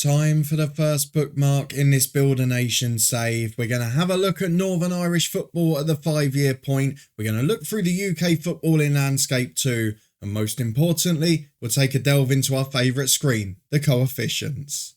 Time for the first bookmark in this Build a Nation save. We're going to have a look at Northern Irish football at the 5-year point. We're going to look through the UK footballing landscape too. And most importantly, we'll take a delve into our favourite screen, the coefficients.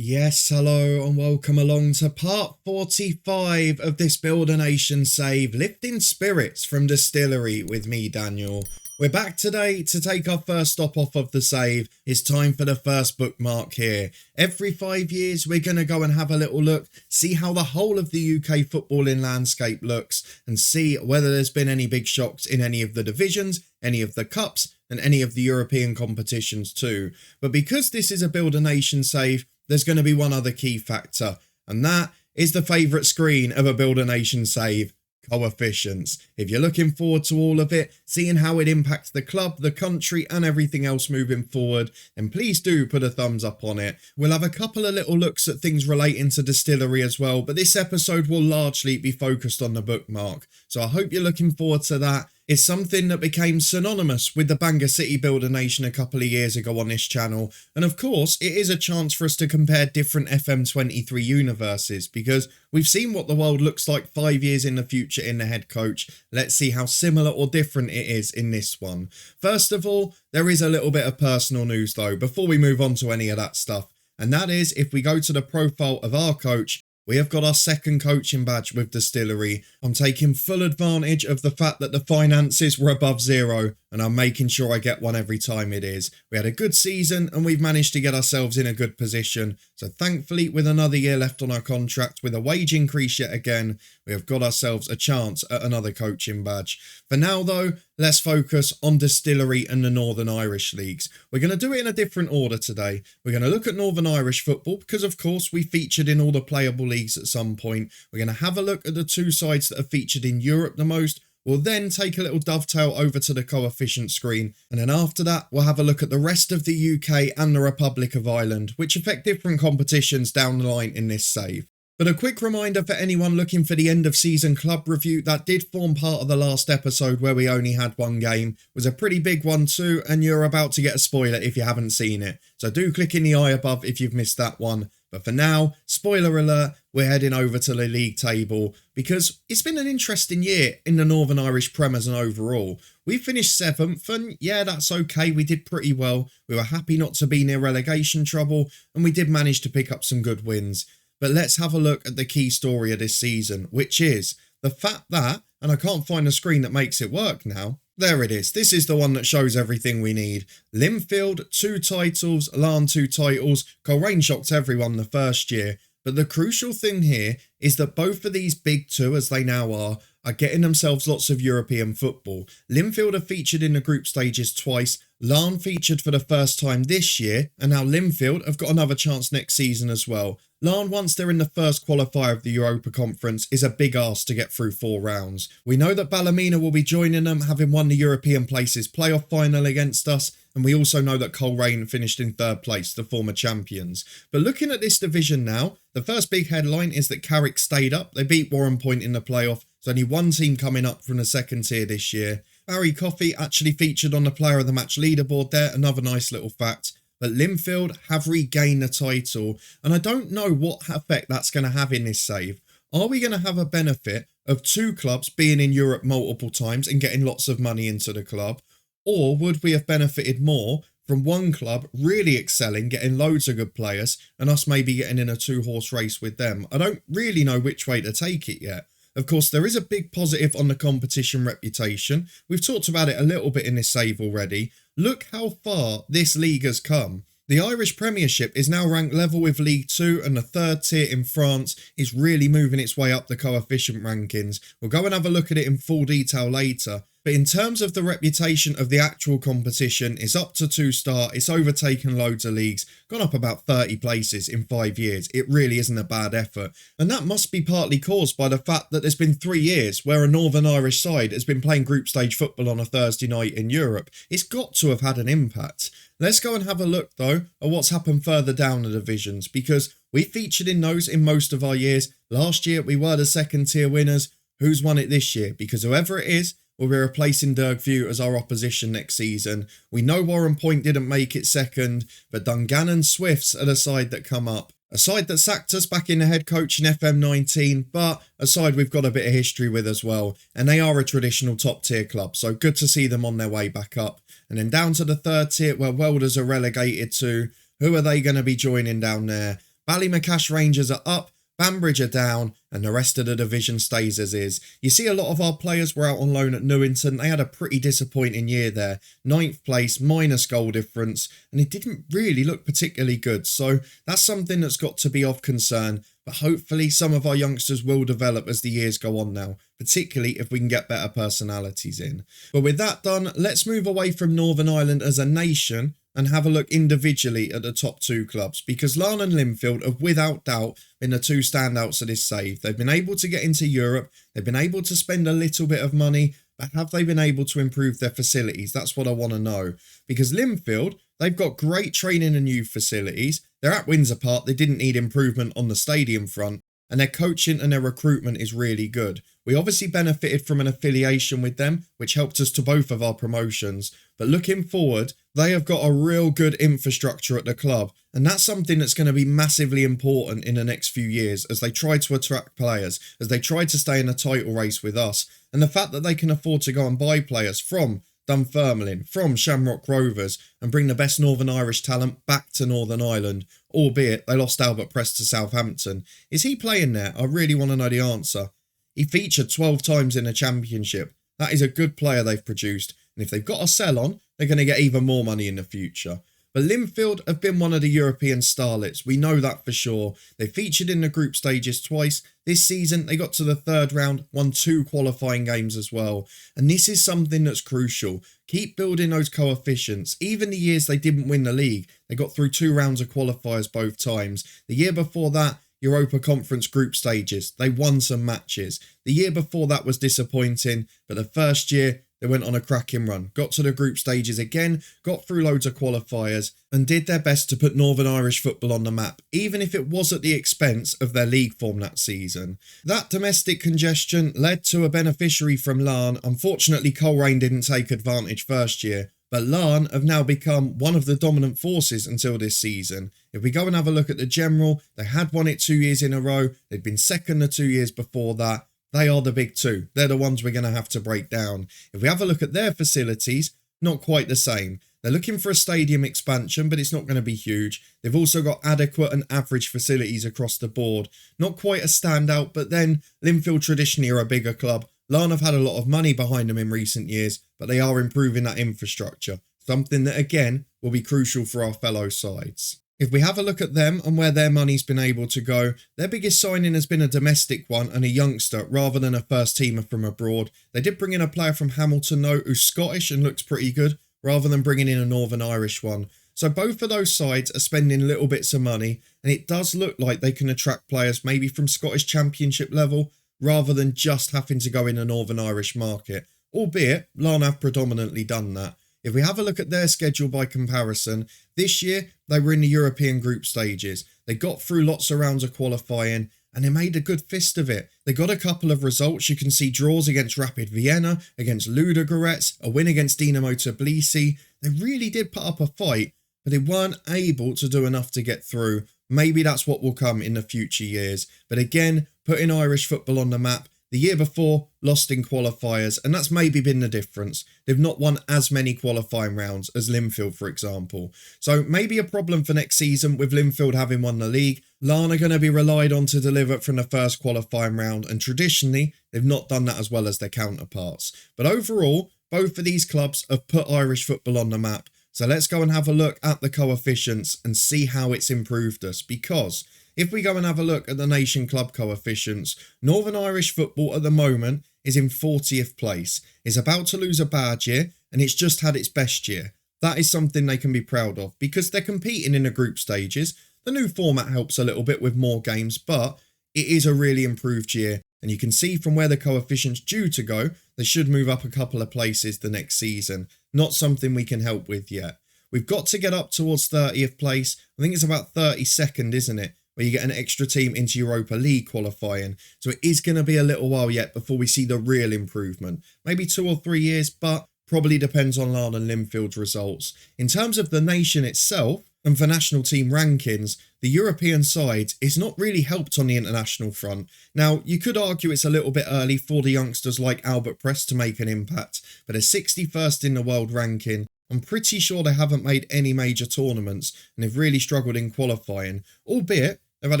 Yes, hello and welcome along to part 45 of this Build a Nation save, Lifting Spirits from Distillery with me, Daniel. We're back today to take our first stop off of the save. It's time for the first bookmark here. Every 5 years, we're going to go and have a little look, see how the whole of the UK footballing landscape looks, and see whether there's been any big shocks in any of the divisions, any of the cups, and any of the European competitions too. But because this is a Build a Nation save, there's going to be one other key factor, and that is the favourite screen of a Build a Nation save, coefficients. If you're looking forward to all of it, seeing how it impacts the club, the country and everything else moving forward, then please do put a thumbs up on it. We'll have a couple of little looks at things relating to Distillery as well, but this episode will largely be focused on the bookmark. So I hope you're looking forward to that. It's something that became synonymous with the Bangor City Build a Nation a couple of years ago on this channel. And of course, it is a chance for us to compare different FM23 universes, because we've seen what the world looks like 5 years in the future in the head coach. Let's see how similar or different it is in this one. First of all, there is a little bit of personal news though, before we move on to any of that stuff. And that is, if we go to the profile of our coach, we have got our second coaching badge with Distillery. I'm taking full advantage of the fact that the finances were above zero, and I'm making sure I get one every time it is. We had a good season and we've managed to get ourselves in a good position. So thankfully, with another year left on our contract, with a wage increase yet again, we have got ourselves a chance at another coaching badge. For now though, let's focus on Distillery and the Northern Irish leagues. We're going to do it in a different order today. We're going to look at Northern Irish football because of course we featured in all the playable leagues at some point. We're going to have a look at the two sides that are featured in Europe the most. We'll then take a little dovetail over to the coefficient screen, and then after that we'll have a look at the rest of the UK and the Republic of Ireland, which affect different competitions down the line in this save. But a quick reminder for anyone looking for the end of season club review, that did form part of the last episode where we only had one game. It was a pretty big one too, and you're about to get a spoiler if you haven't seen it. So do click in the eye above if you've missed that one. But for now, spoiler alert, we're heading over to the league table because it's been an interesting year in the Northern Irish Premiers and overall. We finished 7th and yeah, that's okay, we did pretty well. We were happy not to be near relegation trouble and we did manage to pick up some good wins. But let's have a look at the key story of this season, which is the fact that, and I can't find a screen that makes it work now. There it is. This is the one that shows everything we need. Linfield, 2 titles, Larne, 2 titles. Coleraine shocked everyone the first year. But the crucial thing here is that both of these big two, as they now are getting themselves lots of European football. Linfield have featured in the group stages twice. Larne featured for the first time this year, and now Linfield have got another chance next season as well. Larne, once they're in the first qualifier of the Europa Conference, is a big ask to get through 4 rounds. We know that Ballymena will be joining them, having won the European Places playoff final against us, and we also know that Coleraine finished in 3rd place, the former champions. But looking at this division now, the first big headline is that Carrick stayed up. They beat Warren Point in the playoff. There's only one team coming up from the 2nd tier this year. Barry Coffey actually featured on the player of the match leaderboard there, another nice little fact. But Linfield have regained the title, and I don't know what effect that's going to have in this save. Are we going to have a benefit of 2 clubs being in Europe multiple times and getting lots of money into the club? Or would we have benefited more from one club really excelling, getting loads of good players, and us maybe getting in a 2-horse race with them? I don't really know which way to take it yet. Of course, there is a big positive on the competition reputation. We've talked about it a little bit in this save already. Look how far this league has come. The Irish Premiership is now ranked level with League 2, and the 3rd tier in France is really moving its way up the coefficient rankings. We'll go and have a look at it in full detail later. But in terms of the reputation of the actual competition, it's up to 2-star, it's overtaken loads of leagues, gone up about 30 places in 5 years. It really isn't a bad effort. And that must be partly caused by the fact that there's been 3 years where a Northern Irish side has been playing group stage football on a Thursday night in Europe. It's got to have had an impact. Let's go and have a look though at what's happened further down the divisions, because we featured in those in most of our years. Last year we were the second tier winners. Who's won it this year? Because whoever it is will be replacing Dergview as our opposition next season. We know Warren Point didn't make it second, but Dungannon Swifts are the side that come up. A side that sacked us back in the head coach in FM19, but a side we've got a bit of history with as well. And they are a traditional top tier club, so good to see them on their way back up. And then down to the third tier where Welders are relegated to. Who are they going to be joining down there? Ballymacash Rangers are up, Banbridge are down, and the rest of the division stays as is. You see a lot of our players were out on loan at Newington. They had a pretty disappointing year there. 9th place, minus goal difference, and it didn't really look particularly good. So that's something that's got to be of concern. But hopefully some of our youngsters will develop as the years go on now, particularly if we can get better personalities in. But with that done, let's move away from Northern Ireland as a nation and have a look individually at the top two clubs, because Larne and Linfield have without doubt been the two standouts of this save. They've been able to get into Europe, they've been able to spend a little bit of money, but have they been able to improve their facilities? That's what I want to know. Because Linfield, they've got great training and youth facilities. They're at Windsor Park, they didn't need improvement on the stadium front, and their coaching and their recruitment is really good. We obviously benefited from an affiliation with them, which helped us to both of our promotions. But looking forward, they have got a real good infrastructure at the club. And that's something that's going to be massively important in the next few years as they try to attract players, as they try to stay in a title race with us. And the fact that they can afford to go and buy players from Dunfermline, from Shamrock Rovers, and bring the best Northern Irish talent back to Northern Ireland, albeit they lost Albert Press to Southampton. Is he playing there? I really want to know the answer. He featured 12 times in the Championship. That is a good player they've produced, and if they've got a sell on, they're going to get even more money in the future. But Linfield have been one of the European starlets, we know that for sure. They featured in the group stages twice. This season they got to the third round, won 2 qualifying games as well. And this is something that's crucial. Keep building those coefficients. Even the years they didn't win the league, they got through 2 rounds of qualifiers both times. The year before that, Europa Conference group stages, they won some matches. The year before that was disappointing, but the first year they went on a cracking run, got to the group stages again, got through loads of qualifiers, and did their best to put Northern Irish football on the map, even if it was at the expense of their league form that season. That domestic congestion led to a beneficiary from Larne. Unfortunately, Coleraine didn't take advantage first year, but Larne have now become one of the dominant forces until this season. If we go and have a look at the general, they had won it 2 years in a row, they'd been second the 2 years before that. They are the big two. They're the ones we're going to have to break down. If we have a look at their facilities, not quite the same. They're looking for a stadium expansion, but it's not going to be huge. They've also got adequate and average facilities across the board. Not quite a standout, but then Linfield traditionally are a bigger club. Larne have had a lot of money behind them in recent years, but they are improving that infrastructure. Something that, again, will be crucial for our fellow sides. If we have a look at them and where their money's been able to go, their biggest signing has been a domestic one and a youngster rather than a first teamer from abroad. They did bring in a player from Hamilton though, who's Scottish and looks pretty good, rather than bringing in a Northern Irish one. So both of those sides are spending little bits of money, and it does look like they can attract players maybe from Scottish Championship level, rather than just having to go in a Northern Irish market. Albeit, Larne have predominantly done that. If we have a look at their schedule by comparison, this year they were in the European group stages. They got through lots of rounds of qualifying and they made a good fist of it. They got a couple of results. You can see draws against Rapid Vienna, against Ludogorets, a win against Dinamo Tbilisi. They really did put up a fight, but they weren't able to do enough to get through. Maybe that's what will come in the future years. But again, putting Irish football on the map. The year before, lost in qualifiers, and that's maybe been the difference. They've not won as many qualifying rounds as Linfield, for example. So maybe a problem for next season with Linfield having won the league. Larne are going to be relied on to deliver from the first qualifying round, and traditionally, they've not done that as well as their counterparts. But overall, both of these clubs have put Irish football on the map. So let's go and have a look at the coefficients and see how it's improved us, because if we go and have a look at the nation club coefficients, Northern Irish football at the moment is in 40th place. It's about to lose a bad year and it's just had its best year. That is something they can be proud of because they're competing in the group stages. The new format helps a little bit with more games, but it is a really improved year. And you can see from where the coefficient's due to go, they should move up a couple of places the next season. Not something we can help with yet. we've got to get up towards 30th place. I think it's about 32nd, isn't it? Where you get an extra team into Europa League qualifying. So it is going to be a little while yet before we see the real improvement. Maybe 2 or 3 years, but probably depends on Larne and Linfield's results. In terms of the nation itself, and for national team rankings, the European side is not really helped on the international front. Now, you could argue it's a little bit early for the youngsters like Albert Press to make an impact, but they're 61st in the world ranking. I'm pretty sure they haven't made any major tournaments and they've really struggled in qualifying, albeit they've had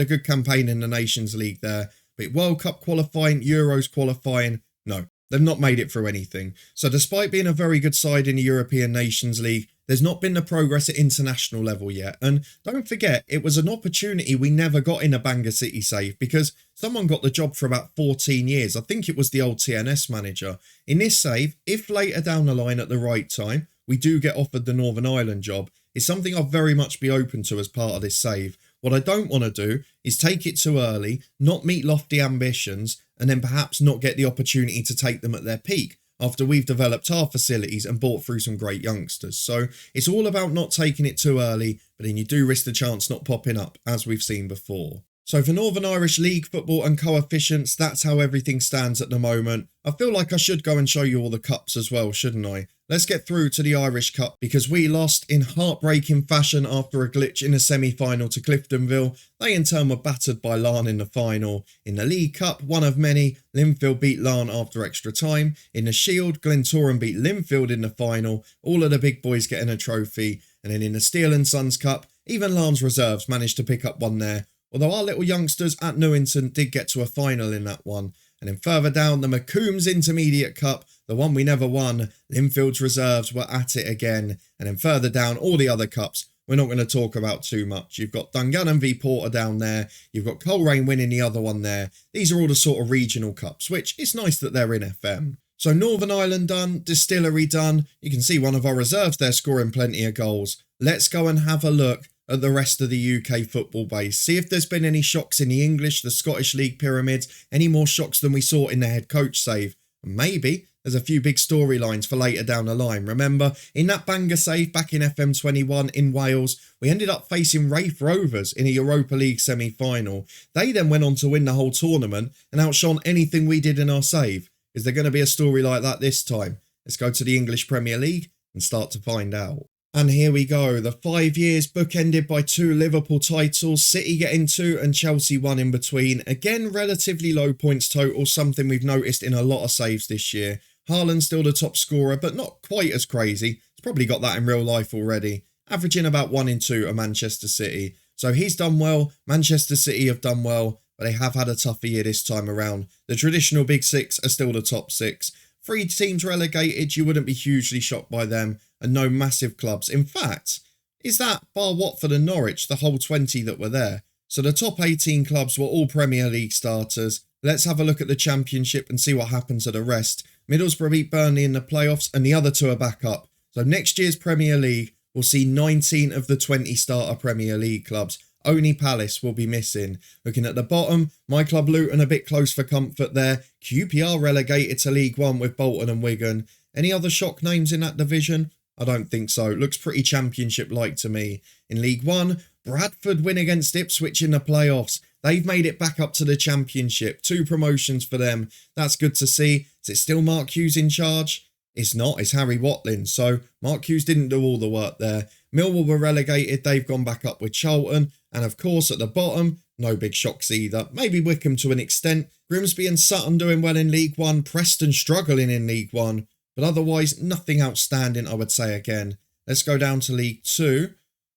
a good campaign in the Nations League there. But World Cup qualifying, Euros qualifying, no, they've not made it through anything. So despite being a very good side in the European Nations League, there's not been the progress at international level yet. And don't forget, it was an opportunity we never got in a Bangor City save because someone got the job for about 14 years. I think it was the old TNS manager. In this save, if later down the line at the right time, we do get offered the Northern Ireland job, it's something I'll very much be open to as part of this save. What I don't want to do is take it too early, not meet lofty ambitions, and then perhaps not get the opportunity to take them at their peak after we've developed our facilities and brought through some great youngsters. So it's all about not taking it too early, but then you do risk the chance not popping up, as we've seen before. So for Northern Irish League football and coefficients, that's how everything stands at the moment. I feel like I should go and show you all the cups as well, shouldn't I? Let's get through to the Irish Cup because we lost in heartbreaking fashion after a glitch in a semi-final to Cliftonville. They in turn were battered by Larne in the final. In the League Cup, one of many, Linfield beat Larne after extra time. In the Shield, Glentoran beat Linfield in the final. All of the big boys getting a trophy. And then in the Steel and Sons Cup, even Larne's reserves managed to pick up one there. Although our little youngsters at Newington did get to a final in that one. And then further down, the McCombs Intermediate Cup, the one we never won, Linfield's reserves were at it again. And then further down, all the other cups, we're not going to talk about too much. You've got Dungannon v Porter down there. You've got Coleraine winning the other one there. These are all the sort of regional cups, which it's nice that they're in FM. So Northern Ireland done, Distillery done. You can see one of our reserves there scoring plenty of goals. Let's go and have a look at the rest of the UK football base. See if there's been any shocks in the English, the Scottish League pyramids, any more shocks than we saw in the head coach save. And maybe there's a few big storylines for later down the line. Remember, in that Bangor save back in FM21 in Wales, we ended up facing Raith Rovers in a Europa League semi-final. They then went on to win the whole tournament and outshone anything we did in our save. Is there going to be a story like that this time? Let's go to the English Premier League and start to find out. And here we go, the 5 years bookended by 2 Liverpool titles, City getting 2 and Chelsea 1 in between. Again, relatively low points total, something we've noticed in a lot of saves this year. Haaland's still the top scorer, but not quite as crazy. He's probably got that in real life already. Averaging about 1 in 2 at Manchester City. So he's done well, Manchester City have done well, but they have had a tougher year this time around. The traditional Big Six are still the top 6. 3 teams relegated, you wouldn't be hugely shocked by them, and no massive clubs. In fact, is that, bar Watford and Norwich, the whole 20 that were there? So the top 18 clubs were all Premier League starters. Let's have a look at the Championship and see what happens to the rest. Middlesbrough beat Burnley in the playoffs and the other 2 are back up. So next year's Premier League will see 19 of the 20 starter Premier League clubs. Only Palace will be missing. Looking at the bottom, my club Luton a bit close for comfort there. QPR relegated to League One with Bolton and Wigan. Any other shock names in that division? I don't think so. Looks pretty Championship-like to me. In League One, Bradford win against Ipswich in the playoffs. They've made it back up to the Championship. 2 promotions for them. That's good to see. Is it still Mark Hughes in charge? It's not. It's Harry Watling. So Mark Hughes didn't do all the work there. Millwall were relegated. They've gone back up with Charlton. And of course, at the bottom, no big shocks either. Maybe Wickham to an extent. Grimsby and Sutton doing well in League One. Preston struggling in League One. But otherwise, nothing outstanding, I would say again. Let's go down to League 2.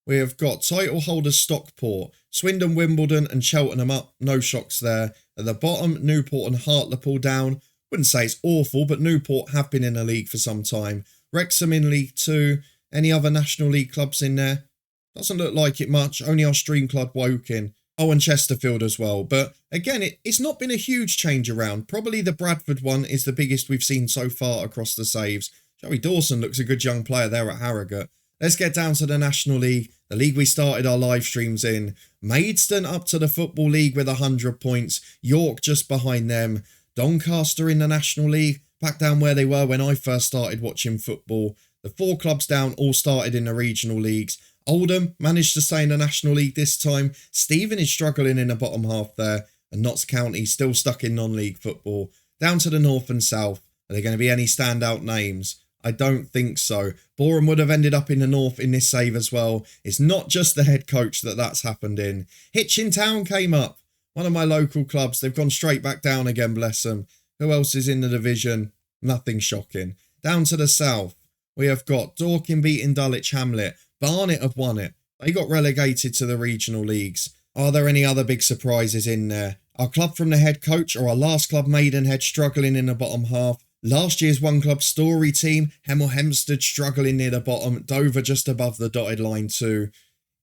We have got title holders Stockport, Swindon, Wimbledon and Cheltenham up. No shocks there. At the bottom, Newport and Hartlepool down. Wouldn't say it's awful, but Newport have been in the league for some time. Wrexham in League 2. Any other National League clubs in there? Doesn't look like it much. Only our Stream Club Woking. Oh, and Chesterfield as well. But again, it's not been a huge change around. Probably the Bradford one is the biggest we've seen so far across the saves. Joey Dawson looks a good young player there at Harrogate. Let's get down to the National League, the league we started our live streams in. Maidstone up to the Football League with 100 points. York just behind them. Doncaster in the National League, back down where they were when I first started watching football. The 4 clubs down all started in the regional leagues. Oldham managed to stay in the National League this time. Stephen is struggling in the bottom half there, and Notts County still stuck in non-league football. Down to the north and south. Are there going to be any standout names? I don't think so. Boreham would have ended up in the north in this save as well. It's not just the head coach that's happened in. Hitchin Town came up. One of my local clubs. They've gone straight back down again, bless them. Who else is in the division? Nothing shocking. Down to the south, we have got Dorking beating Dulwich Hamlet. Barnet have won it. They got relegated to the regional leagues. Are there any other big surprises in there? Our club from the head coach or our last club Maidenhead struggling in the bottom half. Last year's one club story team, Hemel Hempstead struggling near the bottom, Dover just above the dotted line too.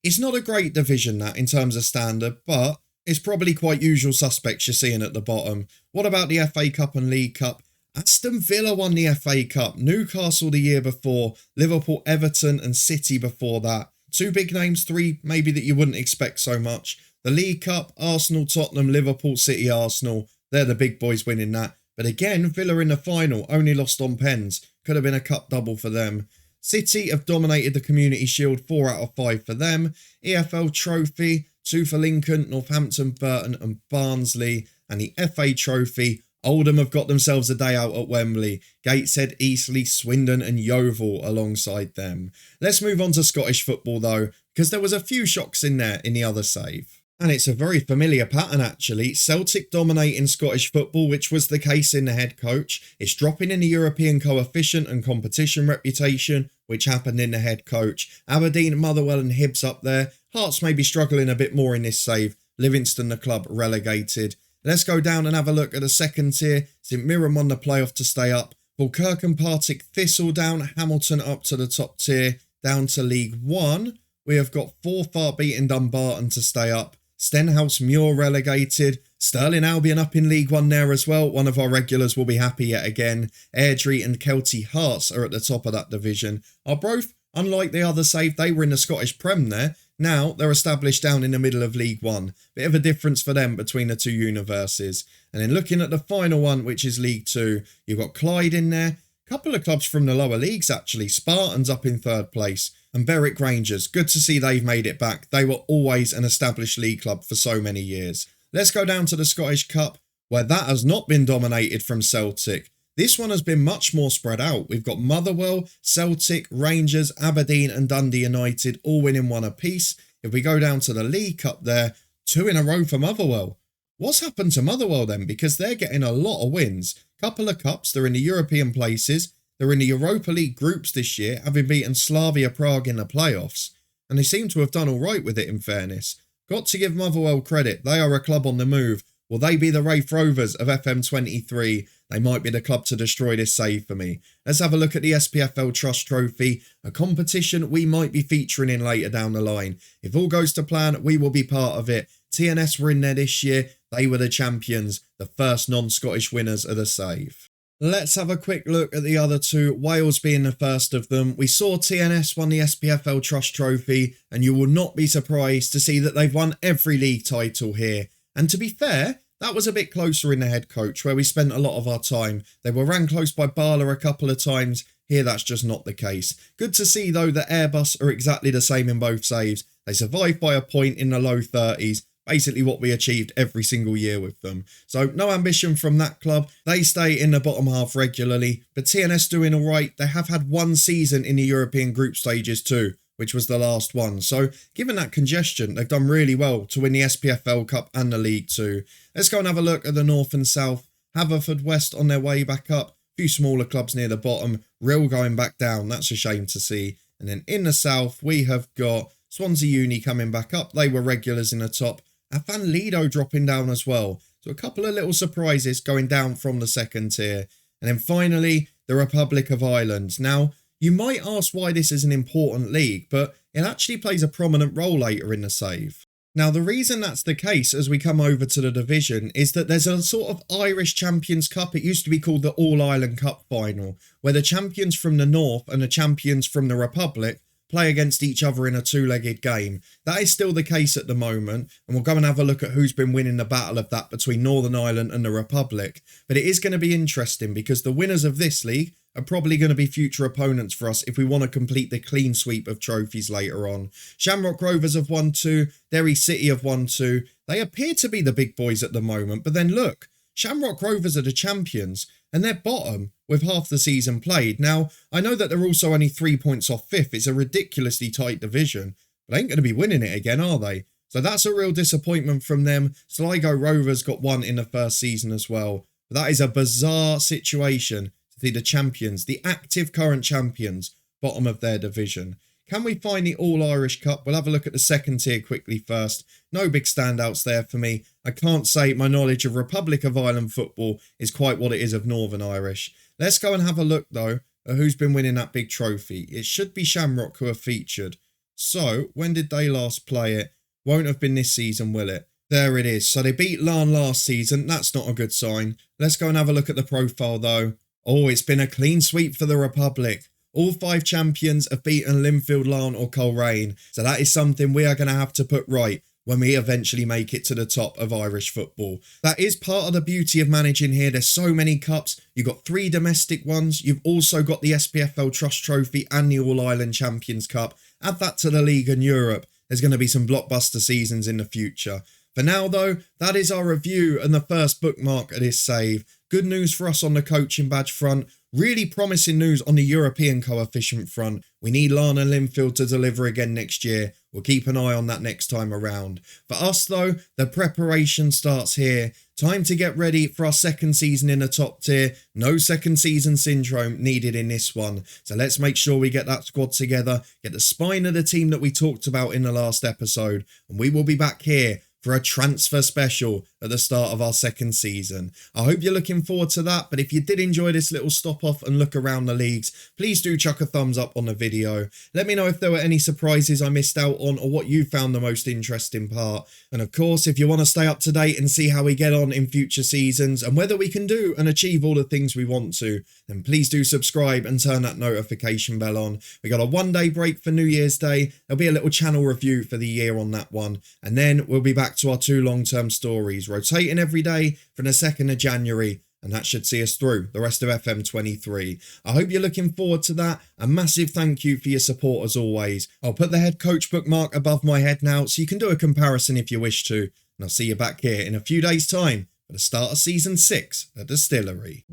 It's not a great division that in terms of standard, but it's probably quite usual suspects you're seeing at the bottom. What about the FA Cup and League Cup? Aston Villa won the FA Cup, Newcastle the year before, Liverpool, Everton and City before that. 2 big names, 3 maybe that you wouldn't expect so much. The League Cup, Arsenal, Tottenham, Liverpool, City, Arsenal. They're the big boys winning that. But again, Villa in the final, only lost on pens. Could have been a cup double for them. City have dominated the Community Shield, 4 out of 5 for them. EFL Trophy, 2 for Lincoln, Northampton, Burton and Barnsley. And the FA Trophy, Oldham have got themselves a day out at Wembley. Gateshead, Eastleigh, Swindon and Yeovil alongside them. Let's move on to Scottish football though, because there was a few shocks in there in the other save. And it's a very familiar pattern actually. Celtic dominating Scottish football, which was the case in the head coach. It's dropping in the European coefficient and competition reputation, which happened in the head coach. Aberdeen, Motherwell and Hibs up there. Hearts may be struggling a bit more in this save. Livingston, the club, relegated. Let's go down and have a look at the second tier. St Mirren won the playoff to stay up. Falkirk and Partick Thistle down. Hamilton up to the top tier. Down to League 1. We have got Forfar beating Dumbarton to stay up. Stenhouse Muir relegated. Stirling Albion up in League 1 there as well. One of our regulars will be happy yet again. Airdrie and Kelty Hearts are at the top of that division. Arbroath, unlike the other save, they were in the Scottish Prem there. Now they're established down in the middle of League 1. Bit of a difference for them between the 2 universes. And then looking at the final one, which is League 2, you've got Clyde in there. Couple of clubs from the lower leagues actually. Spartans up in 3rd place. And Berwick Rangers, good to see they've made it back. They were always an established league club for so many years. Let's go down to the Scottish Cup, where that has not been dominated from Celtic. This one has been much more spread out. We've got Motherwell, Celtic, Rangers, Aberdeen and Dundee United all winning 1 apiece. If we go down to the League Cup there, 2 in a row for Motherwell. What's happened to Motherwell then? Because they're getting a lot of wins. Couple of cups, they're in the European places. They're in the Europa League groups this year, having beaten Slavia Prague in the playoffs. And they seem to have done all right with it in fairness. Got to give Motherwell credit. They are a club on the move. Will they be the Wraith Rovers of FM23? They might be the club to destroy this save for me. Let's have a look at the SPFL Trust Trophy, a competition we might be featuring in later down the line. If all goes to plan, we will be part of it. TNS were in there this year. They were the champions, the first non-Scottish winners of the save. Let's have a quick look at the other 2, Wales being the first of them. We saw TNS won the SPFL Trust Trophy, and you will not be surprised to see that they've won every league title here. And to be fair, that was a bit closer in the head coach, where we spent a lot of our time. They were ran close by Bala a couple of times. Here, that's just not the case. Good to see, though, that Airbus are exactly the same in both saves. They survived by a point in the low 30s. Basically what we achieved every single year with them. So no ambition from that club. They stay in the bottom half regularly. But TNS doing all right. They have had 1 season in the European group stages too, which was the last one. So given that congestion, they've done really well to win the SPFL Cup and the League too. Let's go and have a look at the North and South. Haverfordwest on their way back up. A few smaller clubs near the bottom. Rill going back down. That's a shame to see. And then in the South, we have got Swansea Uni coming back up. They were regulars in the top. Afan Lido dropping down as well. So a couple of little surprises going down from the second tier. And then finally, the Republic of Ireland. Now, you might ask why this is an important league, but it actually plays a prominent role later in the save. Now, the reason that's the case as we come over to the division is that there's a sort of Irish Champions Cup. It used to be called the All-Ireland Cup final, where the champions from the North and the champions from the Republic play against each other in a 2-legged game. That is still the case at the moment, and we'll go and have a look at who's been winning the battle of that between Northern Ireland and the Republic. But it is going to be interesting because the winners of this league are probably going to be future opponents for us if we want to complete the clean sweep of trophies later on. Shamrock Rovers have won 2, Derry City have won 2. They appear to be the big boys at the moment, but then look, Shamrock Rovers are the champions and they're bottom with half the season played. Now, I know that they're also only 3 points off 5th. It's a ridiculously tight division, but they ain't going to be winning it again, are they? So that's a real disappointment from them. Sligo Rovers got 1 in the first season as well. But that is a bizarre situation to see the champions, the active current champions, bottom of their division. Can we find the All-Irish Cup? We'll have a look at the second tier quickly first. No big standouts there for me. I can't say my knowledge of Republic of Ireland football is quite what it is of Northern Irish. Let's go and have a look, though, at who's been winning that big trophy. It should be Shamrock who are featured. So, when did they last play it? Won't have been this season, will it? There it is. So they beat Larne last season. That's not a good sign. Let's go and have a look at the profile, though. Oh, it's been a clean sweep for the Republic. All 5 champions have beaten Linfield, Larne or Coleraine. So that is something we are going to have to put right when we eventually make it to the top of Irish football. That is part of the beauty of managing here. There's so many cups. You've got 3 domestic ones. You've also got the SPFL Trust Trophy and the All-Ireland Champions Cup. Add that to the League in Europe. There's going to be some blockbuster seasons in the future. For now, though, that is our review and the first bookmark of this save. Good news for us on the coaching badge front. Really promising news on the European coefficient front. We need Larne and Linfield to deliver again next year. We'll keep an eye on that next time around. For us, though, the preparation starts here. Time to get ready for our second season in the top tier. No second season syndrome needed in this one. So let's make sure we get that squad together, get the spine of the team that we talked about in the last episode. And we will be back here for a transfer special at the start of our second season. I hope you're looking forward to that, but if you did enjoy this little stop off and look around the leagues, please do chuck a thumbs up on the video. Let me know if there were any surprises I missed out on or what you found the most interesting part. And of course, if you want to stay up to date and see how we get on in future seasons and whether we can do and achieve all the things we want to, then please do subscribe and turn that notification bell on. We got a 1-day break for New Year's Day. There'll be a little channel review for the year on that one. And then we'll be back to our 2 long-term stories, rotating every day from the 2nd of January, and that should see us through the rest of FM23. I hope you're looking forward to that. A massive thank you for your support as always. I'll put the head coach bookmark above my head now so you can do a comparison if you wish to, and I'll see you back here in a few days' time for the start of Season 6 at Distillery.